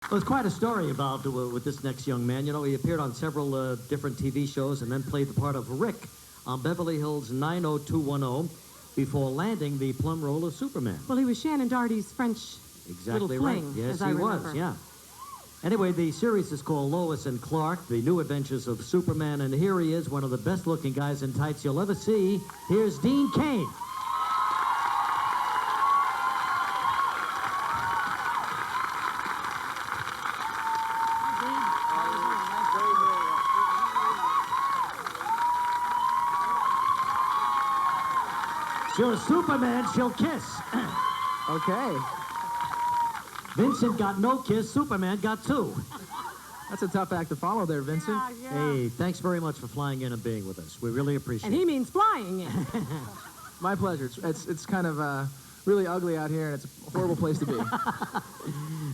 Well, there's quite a story about with this next young man. You know, he appeared on several different TV shows and then played the part of Rick on Beverly Hills 90210 before landing the plum role of Superman. Well, he was Shannon Doherty's French Exactly little right. fling, Yes, as I he remember. was, yeah. Anyway, the series is called Lois and Clark, The New Adventures of Superman, and here he is, one of the best-looking guys in tights you'll ever see. Here's Dean Cain. She'll Superman, she'll kiss. Okay. Vincent got no kiss, Superman got 2. That's a tough act to follow there, Vincent. Yeah. Hey, thanks very much for flying in and being with us. We really appreciate And he it. means flying in. My pleasure. It's kind of really ugly out here, and it's a horrible place to be.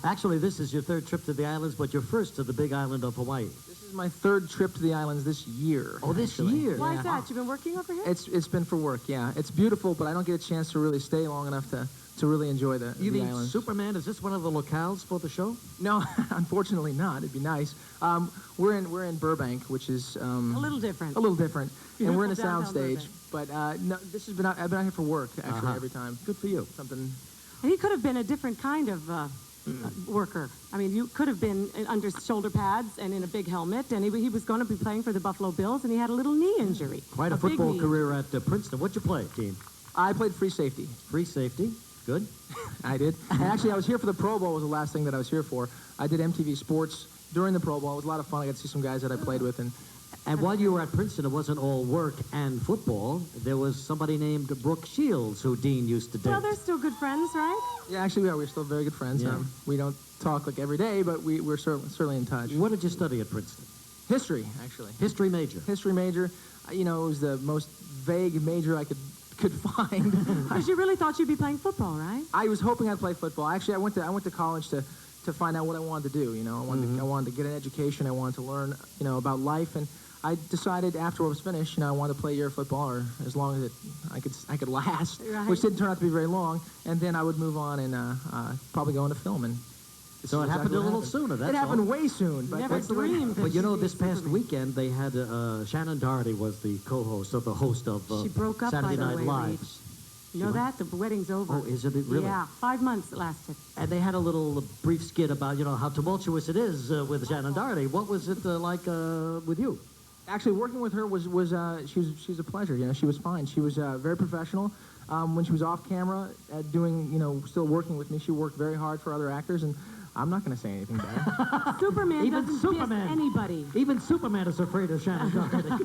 Actually, this is your 3rd trip to the islands, but your 1st to the big island of Hawaii. This is my 3rd trip to the islands this year. Oh, this actually. year? Why is that? You've been working over here? It's been for work, yeah. It's beautiful, but I don't get a chance to really stay long enough to really enjoy the islands. Superman? Is this one of the locales for the show? No, unfortunately not. It'd be nice. We're in Burbank, which is a little different. a little different, and we're in a Beautiful soundstage. But no, this has been I've been out here for work actually every time. Good for you. Something. And he could have been a different kind of worker. I mean, you could have been under shoulder pads and in a big helmet, and he was going to be playing for the Buffalo Bills, and he had a little knee injury. Quite a big football knee career at Princeton. What'd you play, Dean? I played free safety. Free safety. Good. I did. And actually, I was here for the Pro Bowl. Was the last thing that I was here for. I did MTV Sports during the Pro Bowl. It was a lot of fun. I got to see some guys that I played with, And while you were at Princeton, it wasn't all work and football. There was somebody named Brooke Shields who Dean used to date. Well, they're still good friends, right? yeah, actually, we are. We're still very good friends. Yeah. We don't talk like every day, but we're certainly in touch. What did you study at Princeton? History, actually. History major. History major. You know, it was the most vague major I could find. Because you really thought you'd be playing football, right? I was hoping I'd play football. Actually, I went to college to find out what I wanted to do. You know, I wanted to get an education. I wanted to learn, about life, and I decided after I was finished, I wanted to play a year of football, or as long as I could last, Right. which didn't turn out to be very long, and then I would move on and probably go into film. And So it happened a little sooner. That's it happened all. way soon. But Never that's the way- dreamed. But you know, this past Superman. weekend they had Shannon Doherty was the co-host or the host of She broke up, Saturday by the Night way, Live. Reach. You know that? The wedding's over. Oh, is it really? Yeah, 5 months it lasted. And they had a little brief skit about how tumultuous it is with Shannon Doherty. What was it like with you? Actually, working with her was she's a pleasure. She was fine. She was very professional. When she was off camera, still working with me, she worked very hard for other actors, and I'm not going to say anything bad. Superman Even doesn't Superman. diss anybody. Even Superman is afraid of Shannon Doherty.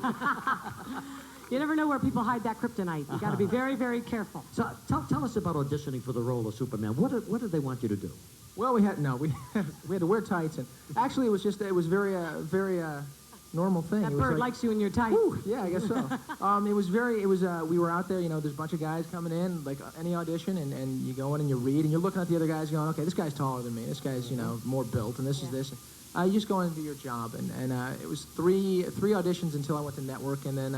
You never know where people hide that kryptonite. You got to be very, very careful. So tell us about auditioning for the role of Superman. What did they want you to do? Well, we had to wear tights, and actually it was very normal thing. That It was bird like, likes you in your tights. whew, yeah, I guess so. We were out there, there's a bunch of guys coming in, like any audition, and you go in and you read, and you're looking at the other guys going, okay, this guy's taller than me, this guy's, more built, and this is this. You just go in and do your job, and it was three auditions until I went to network, and then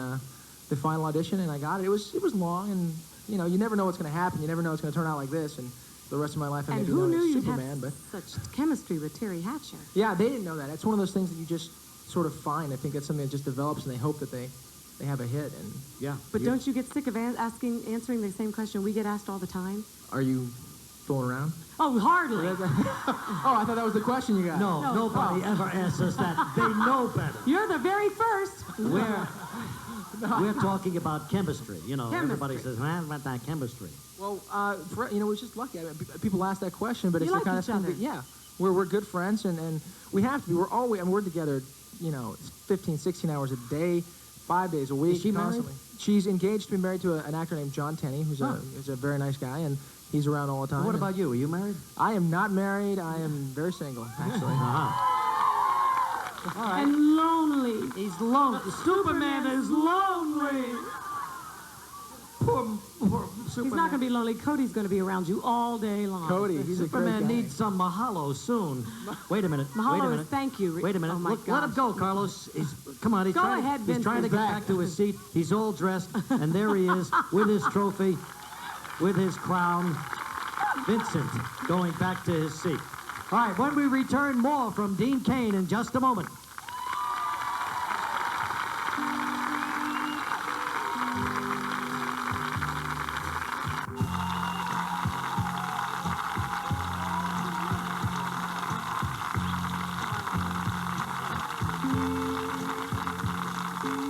the final audition, and I got it. It was long, and, you never know what's going to happen. You never know it's going to turn out like this, and the rest of my life I may And be who known knew as you'd Superman, but... have such chemistry with Terry Hatcher? Yeah, they didn't know that. It's one of those things that you just sort of find. I think that's something that just develops, and they hope that they have a hit. And Yeah. But don't you get sick of answering the same question we get asked all the time? are you fooling around? Oh, hardly. Oh, I thought that was the question you got. No, nobody ever asks us that. They know better. You're the very first. We're talking about chemistry. Everybody Chemistry. says, man, about that chemistry. Well, it was just lucky. I mean, people ask that question, but You it's like the kind each of thing other. that, yeah, we're good friends, and we have to be. We're together, 15, 16 hours a day, 5 days a week. Is she married? constantly. She's engaged to be married to an actor named John Tenney, who's a very nice guy, and he's around all the time. What and about you? Are you married? I am not married. I am very single, actually. All right. And lonely. He's lonely. Superman is lonely. Poor Superman. He's not going to be lonely. Cody's going to be around you all day long. Cody, he's a great Superman guy. needs some mahalo soon. Wait a minute. Wait a Mahalo minute. is thank you. Wait a minute. Oh, my Look, let him gosh. go, Carlos. Come on. He's Go trying, ahead, he's Vincent. trying to get back to his seat. He's all dressed, and there he is with his trophy, with his crown. Vincent going back to his seat. All right, when we return, more from Dean Cain in just a moment.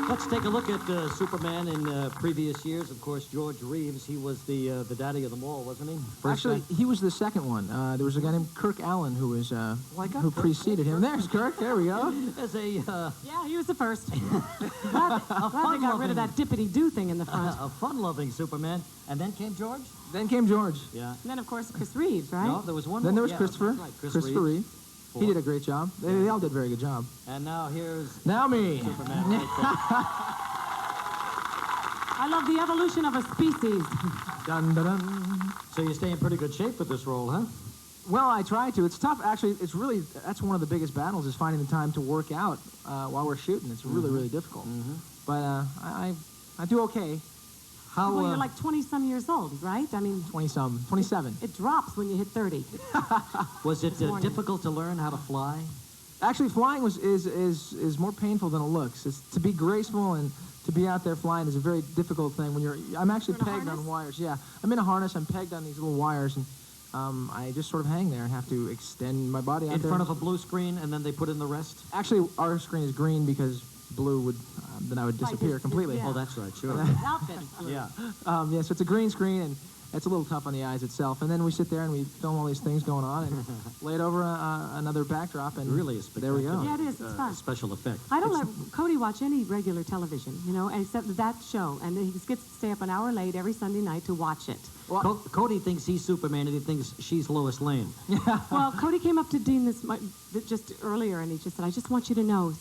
Let's take a look at Superman in previous years. Of course, George Reeves, he was the daddy of them all, wasn't he? Actually, he was the second one. There was a guy named Kirk Allen who was who preceded him. There's Kirk. There we go. As a Yeah, he was the first. glad they got rid of that dippity-doo thing in the front. a fun-loving Superman, and then came George. Then came George. Yeah. And then, of course, Chris Reeves, right? No, there was one. Then more. there was Yeah, Christopher. that's right. Christopher Reeve. He did a great job. They all did a very good job. And now here's Now me. Superman. Right I love the evolution of a species. Dun, dun, dun. so you stay in pretty good shape with this role, huh? Well, I try to. It's tough. Actually, it's really, that's one of the biggest battles is finding the time to work out while we're shooting. It's really, really difficult. But I do okay. How? Well, you're like 20-some years old, right? I mean, 20-some, 27. it drops when you hit 30. was it morning. difficult to learn how to fly? Actually, flying is more painful than it looks. It's to be graceful and to be out there flying is a very difficult thing. When I'm actually You're in a pegged on harness? wires. Yeah, I'm in a harness. I'm pegged on these little wires, and I just sort of hang there and have to extend my body out In there. front of a blue screen, and then they put in the rest? Actually, our screen is green because blue would then I would Like disappear it's- completely. yeah. Oh, that's right, sure. His outfit is blue. yeah. Yeah, so it's a green screen, and it's a little tough on the eyes itself. And then we sit there and we film all these things going on and lay it over another backdrop, and Really a there we spectacular go. Yeah, it is. It's fun. special effect. I don't let Cody watch any regular television, except that show. And he gets to stay up an hour late every Sunday night to watch it. Cody thinks he's Superman, and he thinks she's Lois Lane. Well, Cody came up to Dean just earlier, and he just said, I just want you to know,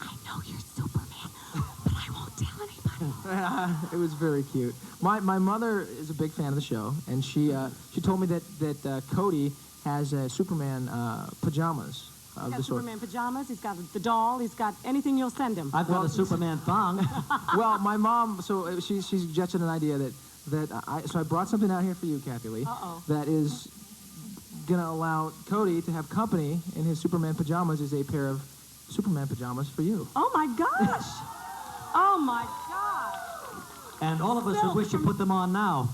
I know you're Superman, but I won't tell anybody. It was very cute. My mother is a big fan of the show, and she told me that Cody has Superman pajamas He's of got the sort. Superman pajamas, he's got the doll, he's got anything you'll send him. I've got a Superman thong. Well, my mom, so she suggested an idea so I brought something out here for you, Kathie Lee, that is gonna allow Cody to have company in his Superman pajamas. Is a pair of Superman pajamas for you. Oh, my gosh. Oh, my gosh. And all of us would wish you put them on now.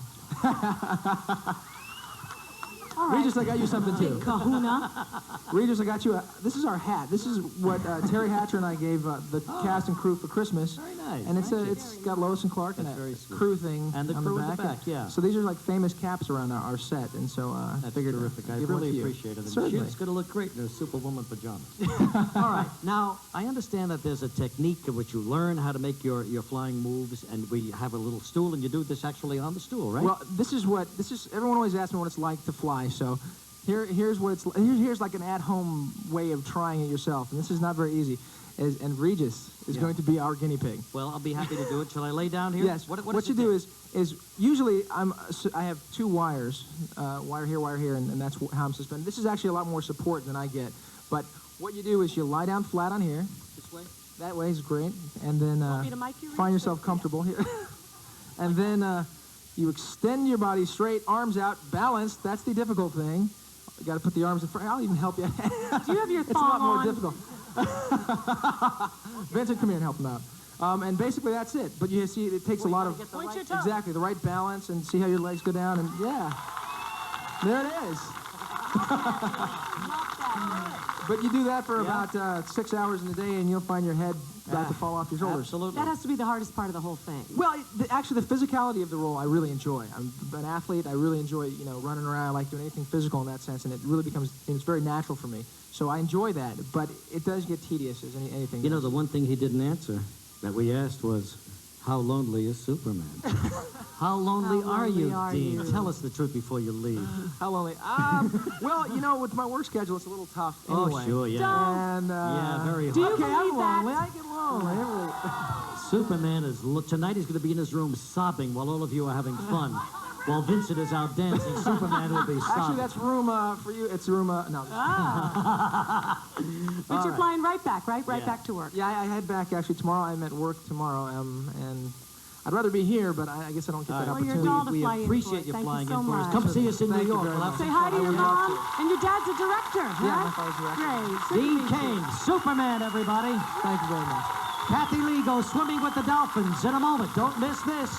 All right. Regis, I got you something too. Kahuna. Regis, I got you this is our hat. This is what Terry Hatcher and I gave the cast and crew for Christmas. Very nice. And it's got Lois and Clark and That's that very sweet. crew thing And the on crew the at back. the back, yeah. So these are like famous caps around our set, and so I That's figured terrific. I give one really to you. appreciate it. And Certainly. she's going to look great in her Superwoman pajamas. All right. Now, I understand that there's a technique in which you learn how to make your flying moves, and we have a little stool, and you do this actually on the stool, right? Well, everyone always asks me what it's like to fly, so here's what it's here's like an at-home way of trying it yourself, and this is not very easy. And Regis is going to be our guinea pig. Well, I'll be happy to do it. Shall I lay down here? Yes. What you do is usually I have two wires, wire here, and that's how I'm suspended. This is actually a lot more support than I get. But what you do is you lie down flat on here. This way? That way is great. And then Want me to mic you, find Regis? yourself comfortable here. And then you extend your body straight, arms out, balanced. That's the difficult thing. You got to put the arms in front. I'll even help you. Do you have your It's a thong lot more on? difficult. Vincent, come here and help him out. And basically that's it. But you see, it takes a lot of Point your toe. exactly the right balance, and see how your legs go down, and yeah, there it is. But you do that for about 6 hours in a day, and you'll find your head about to fall off your shoulders. Absolutely. That has to be the hardest part of the whole thing. Well, actually, the physicality of the role I really enjoy. I'm an athlete. I really enjoy, running around. I like doing anything physical in that sense, and it really it's very natural for me. So I enjoy that, but it does get tedious as anything. You know, else. the one thing he didn't answer that we asked was, how lonely is Superman? How lonely are you, Dean? you? Tell us the truth before you leave. How lonely? Well, with my work schedule, it's a little tough anyway. Oh, sure, yeah. And Yeah, very Do you hard. okay, I'm believe that? lonely. I get lonely. Superman is, tonight he's going to be in his room sobbing while all of you are having fun. While Vincent is out dancing, Superman will be sobbing. Actually, that's room for you. It's room. No. But you're flying right back, right? Right Yeah. back to work. Yeah, I head back actually tomorrow. I'm at work tomorrow, and I'd rather be here, but I guess I don't get that Well, you're opportunity. an all to We fly in appreciate for. you Thank flying you so in for us. much. Come see us in New Thank you York. very We'll have much. Say some hi to fun. your would love mom. to. And your dad's a director, huh? Yeah, my father's director. Great. Good to Dean meet you. Cain, Superman, everybody. Thank you very much. Kathie Lee goes swimming with the dolphins in a moment. Don't miss this.